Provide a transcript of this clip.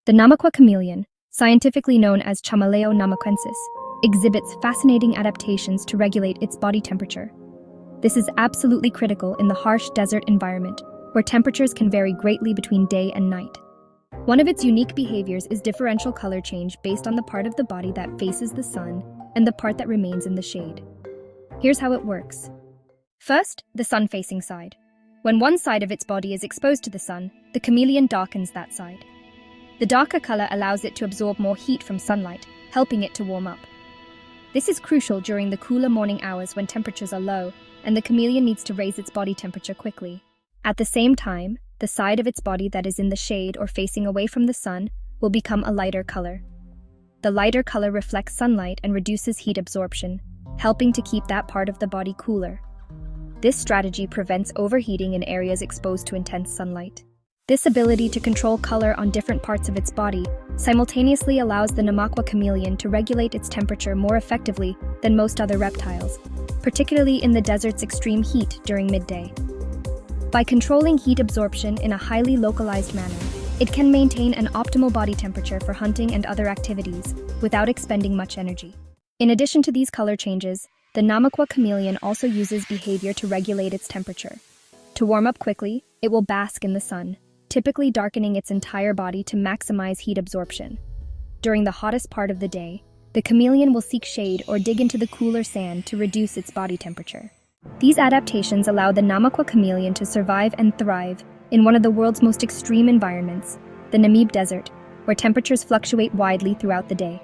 The Namaqua chameleon, scientifically known as Chamaeleo namaquensis, exhibits fascinating adaptations to regulate its body temperature. This is absolutely critical in the harsh desert environment, where temperatures can vary greatly between day and night. One of its unique behaviors is differential color change based on the part of the body that faces the sun and the part that remains in the shade. Here's how it works. First, the sun-facing side. When one side of its body is exposed to the sun, the chameleon darkens that side. The darker color allows it to absorb more heat from sunlight, helping it to warm up. This is crucial during the cooler morning hours when temperatures are low, and the chameleon needs to raise its body temperature quickly. At the same time, the side of its body that is in the shade or facing away from the sun will become a lighter color. The lighter color reflects sunlight and reduces heat absorption, helping to keep that part of the body cooler. This strategy prevents overheating in areas exposed to intense sunlight. This ability to control color on different parts of its body simultaneously allows the Namaqua chameleon to regulate its temperature more effectively than most other reptiles, particularly in the desert's extreme heat during midday. By controlling heat absorption in a highly localized manner, it can maintain an optimal body temperature for hunting and other activities without expending much energy. In addition to these color changes, the Namaqua chameleon also uses behavior to regulate its temperature. To warm up quickly, it will bask in the sun, typically darkening its entire body to maximize heat absorption. During the hottest part of the day, the chameleon will seek shade or dig into the cooler sand to reduce its body temperature. These adaptations allow the Namaqua chameleon to survive and thrive in one of the world's most extreme environments, the Namib Desert, where temperatures fluctuate widely throughout the day.